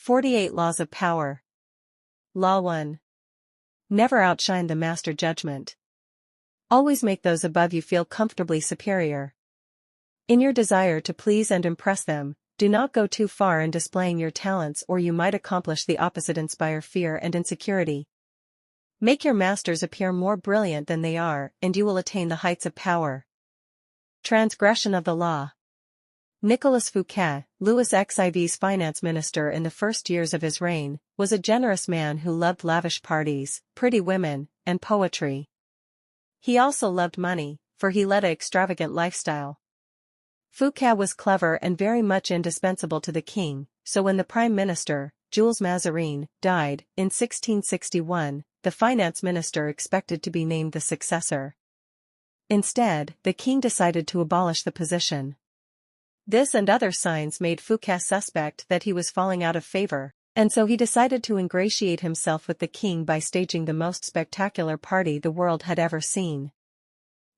48 Laws of Power. Law 1. Never outshine the master judgment. Always make those above you feel comfortably superior. In your desire to please and impress them, do not go too far in displaying your talents, or you might accomplish the opposite: inspire fear and insecurity. Make your masters appear more brilliant than they are, and you will attain the heights of power. Transgression of the law. Nicolas Fouquet, Louis XIV's finance minister in the first years of his reign, was a generous man who loved lavish parties, pretty women, and poetry. He also loved money, for he led an extravagant lifestyle. Fouquet was clever and very much indispensable to the king, so when the prime minister, Jules Mazarin, died, in 1661, the finance minister expected to be named the successor. Instead, the king decided to abolish the position. This and other signs made Fouquet suspect that he was falling out of favor, and so he decided to ingratiate himself with the king by staging the most spectacular party the world had ever seen.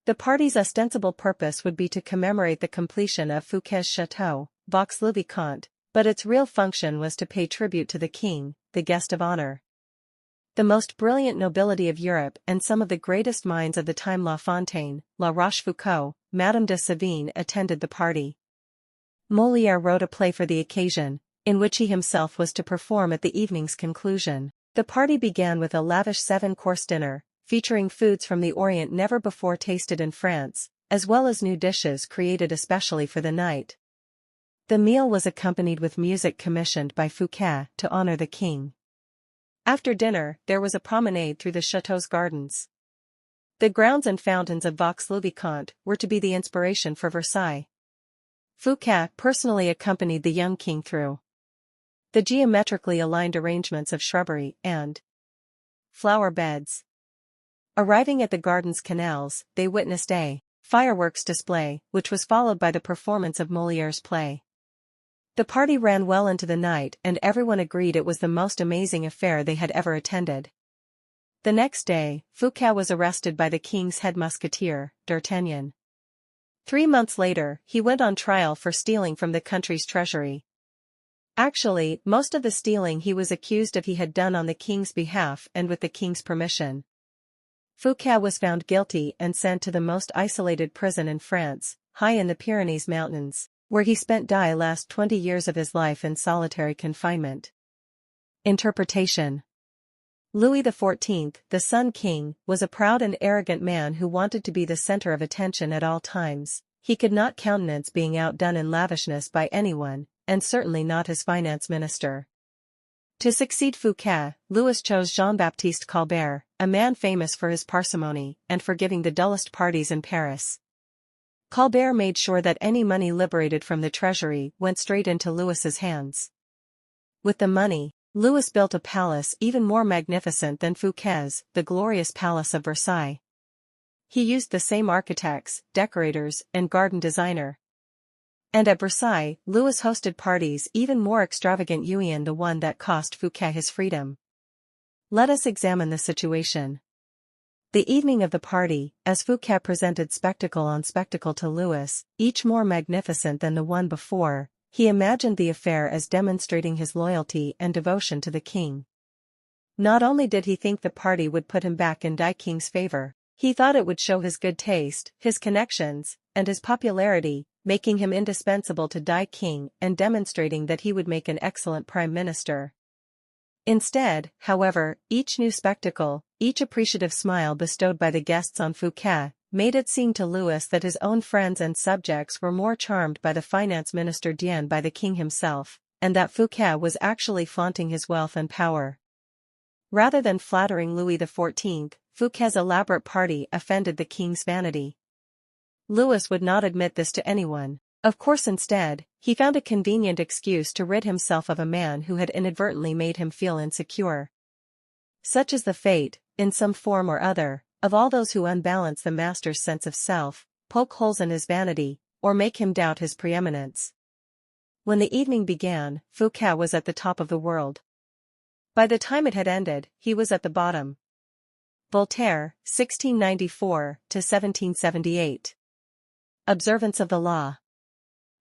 The party's ostensible purpose would be to commemorate the completion of Fouquet's chateau, Vaux-le-Vicomte, but its real function was to pay tribute to the king, the guest of honor. The most brilliant nobility of Europe and some of the greatest minds of the time, La Fontaine, La Rochefoucauld, Madame de Sévigné, attended the party. Molière wrote a play for the occasion, in which he himself was to perform at the evening's conclusion. The party began with a lavish 7-course dinner, featuring foods from the Orient never before tasted in France, as well as new dishes created especially for the night. The meal was accompanied with music commissioned by Fouquet to honor the king. After dinner, there was a promenade through the chateau's gardens. The grounds and fountains of Vaux-le-Vicomte were to be the inspiration for Versailles. Fouquet personally accompanied the young king through the geometrically aligned arrangements of shrubbery and flower beds. Arriving at the garden's canals, they witnessed a fireworks display, which was followed by the performance of Molière's play. The party ran well into the night, and everyone agreed it was the most amazing affair they had ever attended. The next day, Fouquet was arrested by the king's head musketeer, D'Artagnan. 3 months later, he went on trial for stealing from the country's treasury. Actually, most of the stealing he was accused of he had done on the king's behalf and with the king's permission. Fouquet was found guilty and sent to the most isolated prison in France, high in the Pyrenees Mountains, where he spent the last 20 years of his life in solitary confinement. Interpretation. Louis XIV, the Sun King, was a proud and arrogant man who wanted to be the center of attention at all times. He could not countenance being outdone in lavishness by anyone, and certainly not his finance minister. To succeed Fouquet, Louis chose Jean-Baptiste Colbert, a man famous for his parsimony and for giving the dullest parties in Paris. Colbert made sure that any money liberated from the treasury went straight into Louis's hands. With the money, Louis built a palace even more magnificent than Fouquet's, the glorious Palace of Versailles. He used the same architects, decorators, and garden designer. And at Versailles, Louis hosted parties even more extravagant than the one that cost Fouquet his freedom. Let us examine the situation. The evening of the party, as Fouquet presented spectacle on spectacle to Louis, each more magnificent than the one before, he imagined the affair as demonstrating his loyalty and devotion to the king. Not only did he think the party would put him back in the king's favor, he thought it would show his good taste, his connections, and his popularity, making him indispensable to the king and demonstrating that he would make an excellent prime minister. Instead, however, each new spectacle, each appreciative smile bestowed by the guests on Fouquet, made it seem to Louis that his own friends and subjects were more charmed by the finance minister than by the king himself, and that Fouquet was actually flaunting his wealth and power. Rather than flattering Louis XIV, Fouquet's elaborate party offended the king's vanity. Louis would not admit this to anyone. Of course, instead, he found a convenient excuse to rid himself of a man who had inadvertently made him feel insecure. Such is the fate, in some form or other, of all those who unbalance the master's sense of self, poke holes in his vanity, or make him doubt his preeminence. When the evening began, Fouquet was at the top of the world. By the time it had ended, he was at the bottom. Voltaire, 1694 to 1778. Observance of the law.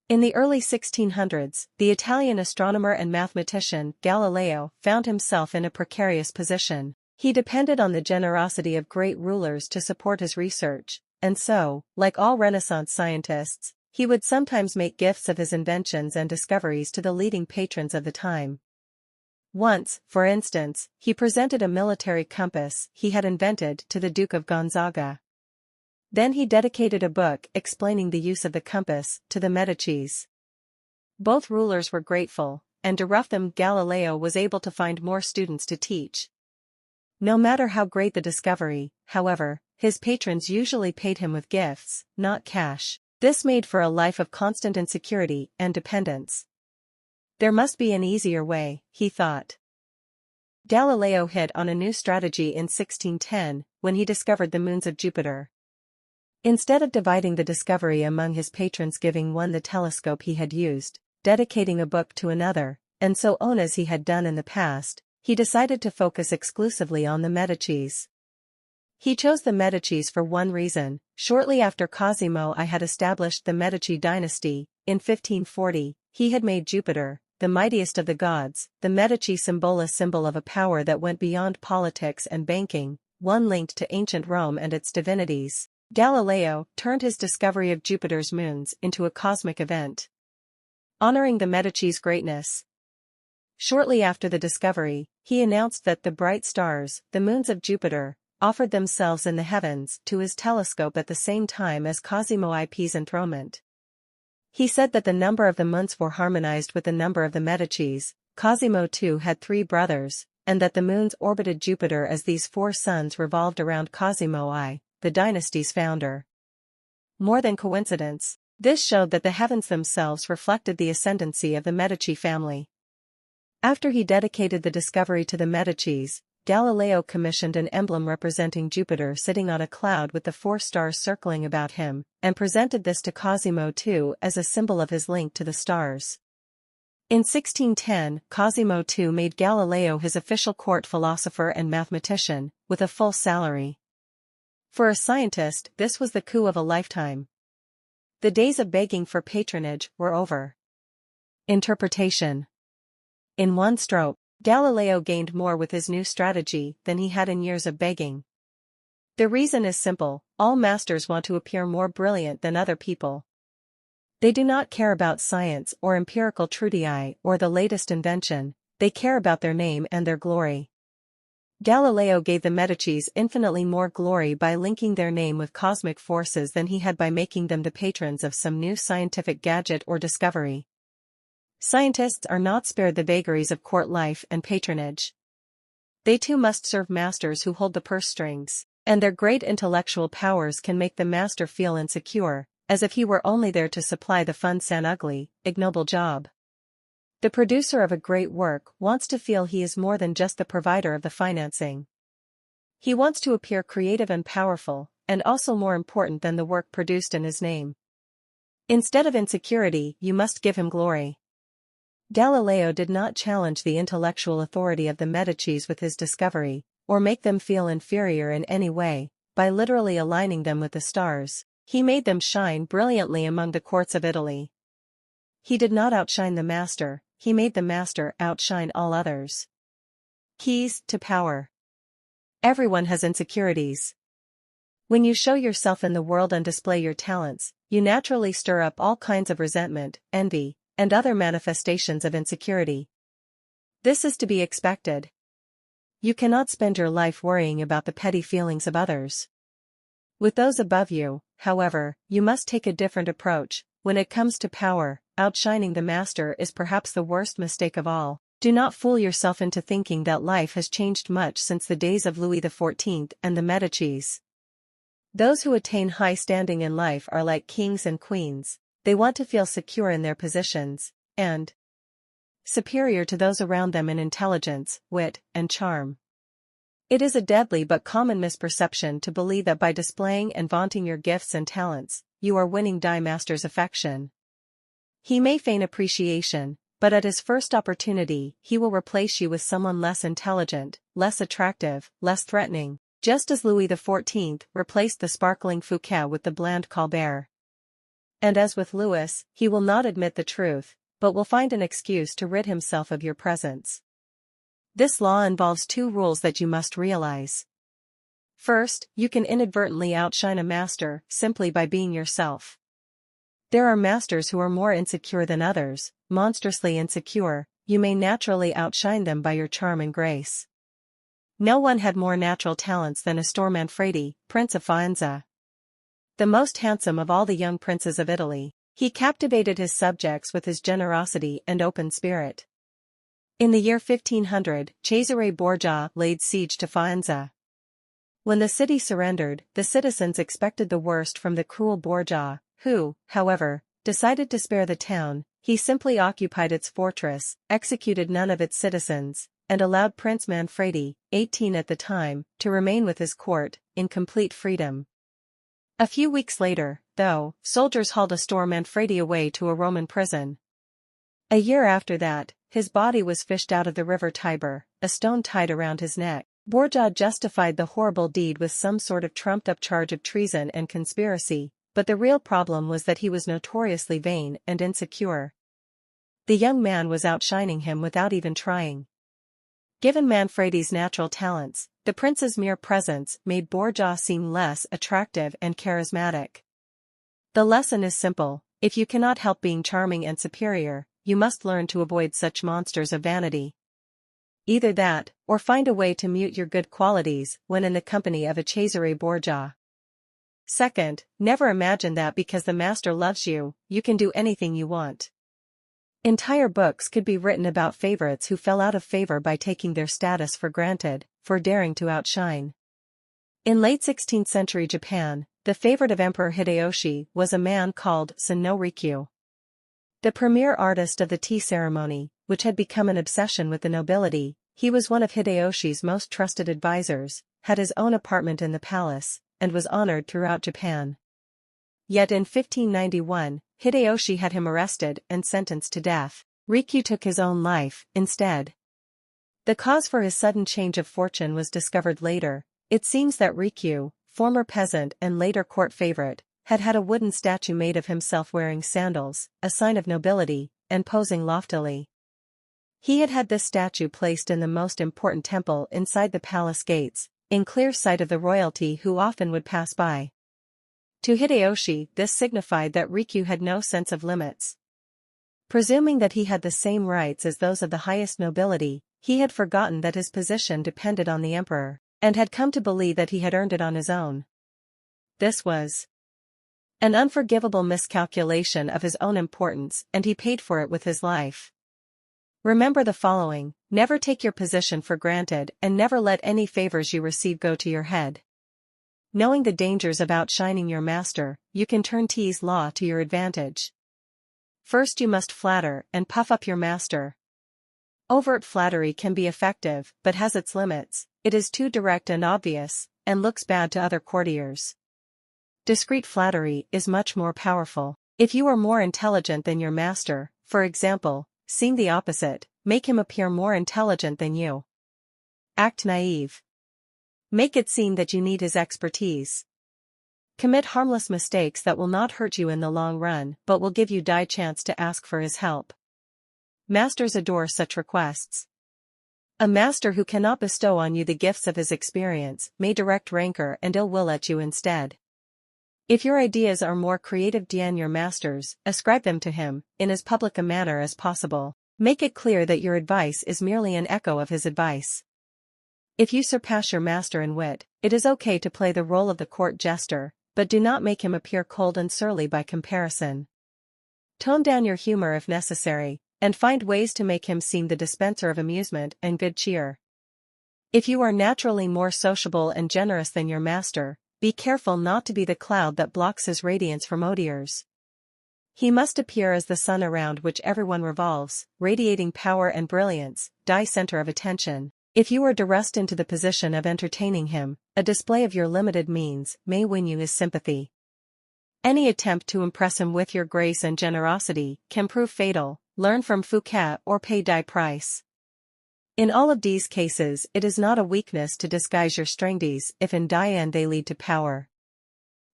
In the early 1600s, the Italian astronomer and mathematician Galileo found himself in a precarious position. He depended on the generosity of great rulers to support his research, and so, like all Renaissance scientists, he would sometimes make gifts of his inventions and discoveries to the leading patrons of the time. Once, for instance, he presented a military compass he had invented to the Duke of Gonzaga. Then he dedicated a book explaining the use of the compass to the Medicis. Both rulers were grateful, and to rough them Galileo was able to find more students to teach. No matter how great the discovery, however, his patrons usually paid him with gifts, not cash. This made for a life of constant insecurity and dependence. There must be an easier way, he thought. Galileo hit on a new strategy in 1610, when he discovered the moons of Jupiter. Instead of dividing the discovery among his patrons, giving one the telescope he had used, dedicating a book to another, and so on as he had done in the past, he decided to focus exclusively on the Medicis. He chose the Medicis for one reason. Shortly after Cosimo I had established the Medici dynasty, in 1540, he had made Jupiter, the mightiest of the gods, the Medici symbol, a symbol of a power that went beyond politics and banking, one linked to ancient Rome and its divinities. Galileo turned his discovery of Jupiter's moons into a cosmic event, honoring the Medici's greatness. Shortly after the discovery, he announced that the bright stars, the moons of Jupiter, offered themselves in the heavens to his telescope at the same time as Cosimo IP's enthronement. He said that the number of the months were harmonized with the number of the Medicis. Cosimo too had 3 brothers, and that the moons orbited Jupiter as these 4 suns revolved around Cosimo I, the dynasty's founder. More than coincidence, this showed that the heavens themselves reflected the ascendancy of the Medici family. After he dedicated the discovery to the Medicis, Galileo commissioned an emblem representing Jupiter sitting on a cloud with the 4 stars circling about him, and presented this to Cosimo II as a symbol of his link to the stars. In 1610, Cosimo II made Galileo his official court philosopher and mathematician, with a full salary. For a scientist, this was the coup of a lifetime. The days of begging for patronage were over. Interpretation. In one stroke, Galileo gained more with his new strategy than he had in years of begging. The reason is simple: all masters want to appear more brilliant than other people. They do not care about science or empirical truths or the latest invention, they care about their name and their glory. Galileo gave the Medicis infinitely more glory by linking their name with cosmic forces than he had by making them the patrons of some new scientific gadget or discovery. Scientists are not spared the vagaries of court life and patronage. They too must serve masters who hold the purse strings, and their great intellectual powers can make the master feel insecure, as if he were only there to supply the fun san ugly, ignoble job. The producer of a great work wants to feel he is more than just the provider of the financing. He wants to appear creative and powerful, and also more important than the work produced in his name. Instead of insecurity, you must give him glory. Galileo did not challenge the intellectual authority of the Medicis with his discovery, or make them feel inferior in any way, by literally aligning them with the stars. He made them shine brilliantly among the courts of Italy. He did not outshine the master, he made the master outshine all others. Keys to power. Everyone has insecurities. When you show yourself in the world and display your talents, you naturally stir up all kinds of resentment, envy, and other manifestations of insecurity. This is to be expected. You cannot spend your life worrying about the petty feelings of others. With those above you, however, you must take a different approach. When it comes to power, outshining the master is perhaps the worst mistake of all. Do not fool yourself into thinking that life has changed much since the days of Louis XIV and the Medicis. Those who attain high standing in life are like kings and queens. They want to feel secure in their positions, and superior to those around them in intelligence, wit, and charm. It is a deadly but common misperception to believe that by displaying and vaunting your gifts and talents, you are winning the master's affection. He may feign appreciation, but at his first opportunity he will replace you with someone less intelligent, less attractive, less threatening, just as Louis XIV replaced the sparkling Fouquet with the bland Colbert. And as with Lewis, he will not admit the truth, but will find an excuse to rid himself of your presence. This law involves two rules that you must realize. First, you can inadvertently outshine a master simply by being yourself. There are masters who are more insecure than others, monstrously insecure. You may naturally outshine them by your charm and grace. No one had more natural talents than Astor Manfredi, Prince of Faenza. The most handsome of all the young princes of Italy, he captivated his subjects with his generosity and open spirit. In the year 1500, Cesare Borgia laid siege to Faenza. When the city surrendered, the citizens expected the worst from the cruel Borgia, who, however, decided to spare the town. He simply occupied its fortress, executed none of its citizens, and allowed Prince Manfredi, 18 at the time, to remain with his court, in complete freedom. A few weeks later, though, soldiers hauled Astor Manfredi away to a Roman prison. A year after that, his body was fished out of the river Tiber, a stone tied around his neck. Borgia justified the horrible deed with some sort of trumped-up charge of treason and conspiracy, but the real problem was that he was notoriously vain and insecure. The young man was outshining him without even trying. Given Manfredi's natural talents, the prince's mere presence made Borgia seem less attractive and charismatic. The lesson is simple: if you cannot help being charming and superior, you must learn to avoid such monsters of vanity. Either that, or find a way to mute your good qualities when in the company of a Cesare Borgia. Second, never imagine that because the master loves you, you can do anything you want. Entire books could be written about favorites who fell out of favor by taking their status for granted, for daring to outshine. In late 16th century Japan, the favorite of Emperor Hideyoshi was a man called Sen no Rikyu. The premier artist of the tea ceremony, which had become an obsession with the nobility, he was one of Hideyoshi's most trusted advisors, had his own apartment in the palace, and was honored throughout Japan. Yet in 1591, Hideyoshi had him arrested and sentenced to death. Rikyu took his own life, instead. The cause for his sudden change of fortune was discovered later. It seems that Rikyu, former peasant and later court favorite, had had a wooden statue made of himself wearing sandals, a sign of nobility, and posing loftily. He had had this statue placed in the most important temple inside the palace gates, in clear sight of the royalty who often would pass by. To Hideyoshi, this signified that Rikyu had no sense of limits. Presuming that he had the same rights as those of the highest nobility, he had forgotten that his position depended on the emperor, and had come to believe that he had earned it on his own. This was an unforgivable miscalculation of his own importance, and he paid for it with his life. Remember the following: never take your position for granted, and never let any favors you receive go to your head. Knowing the dangers of outshining your master, you can turn T's law to your advantage. First, you must flatter and puff up your master. Overt flattery can be effective, but has its limits. It is too direct and obvious, and looks bad to other courtiers. Discreet flattery is much more powerful. If you are more intelligent than your master, for example, seem the opposite, make him appear more intelligent than you. Act naive. Make it seem that you need his expertise. Commit harmless mistakes that will not hurt you in the long run but will give you die chance to ask for his help. Masters adore such requests. A master who cannot bestow on you the gifts of his experience may direct rancor and ill will at you instead. If your ideas are more creative than your master's, ascribe them to him, in as public a manner as possible. Make it clear that your advice is merely an echo of his advice. If you surpass your master in wit, it is okay to play the role of the court jester, but do not make him appear cold and surly by comparison. Tone down your humor if necessary, and find ways to make him seem the dispenser of amusement and good cheer. If you are naturally more sociable and generous than your master, be careful not to be the cloud that blocks his radiance from odiers. He must appear as the sun around which everyone revolves, radiating power and brilliance, center of attention. If you are thrust into the position of entertaining him, a display of your limited means may win you his sympathy. Any attempt to impress him with your grace and generosity can prove fatal. Learn from Fouquet or pay die price. In all of these cases, it is not a weakness to disguise your strengths if in die end they lead to power.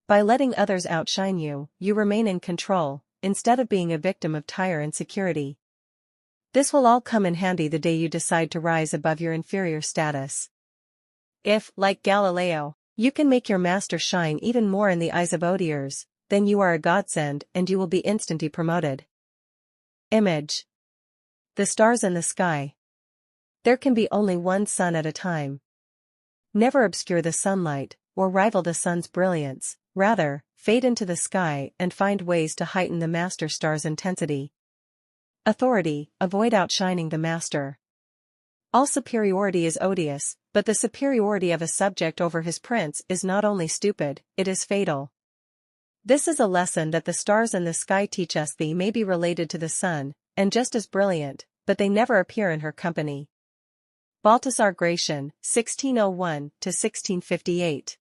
By letting others outshine you, you remain in control, instead of being a victim of tyrant insecurity. This will all come in handy the day you decide to rise above your inferior status. If, like Galileo, you can make your master shine even more in the eyes of odiers, then you are a godsend and you will be instantly promoted. Image. The stars in the sky. There can be only one sun at a time. Never obscure the sunlight, or rival the sun's brilliance, rather, fade into the sky and find ways to heighten the master star's intensity. Authority, avoid outshining the master. All superiority is odious, but the superiority of a subject over his prince is not only stupid, it is fatal. This is a lesson that the stars in the sky teach us. They may be related to the sun, and just as brilliant, but they never appear in her company. Balthasar Gracian, 1601–1658.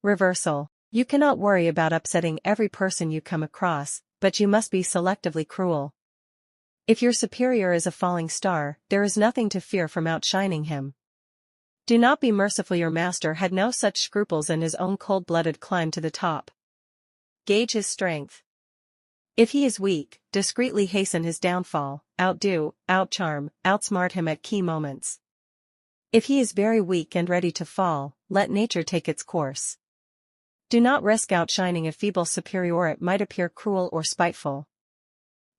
Reversal. You cannot worry about upsetting every person you come across, but you must be selectively cruel. If your superior is a falling star, there is nothing to fear from outshining him. Do not be merciful. Your master had no such scruples in his own cold-blooded climb to the top. Gauge his strength. If he is weak, discreetly hasten his downfall, outdo, outcharm, outsmart him at key moments. If he is very weak and ready to fall, let nature take its course. Do not risk outshining a feeble superior. It might appear cruel or spiteful.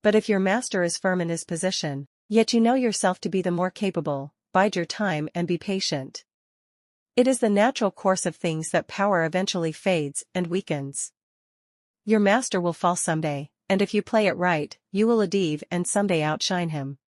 But if your master is firm in his position, yet you know yourself to be the more capable, bide your time and be patient. It is the natural course of things that power eventually fades and weakens. Your master will fall someday, and if you play it right, you will achieve and someday outshine him.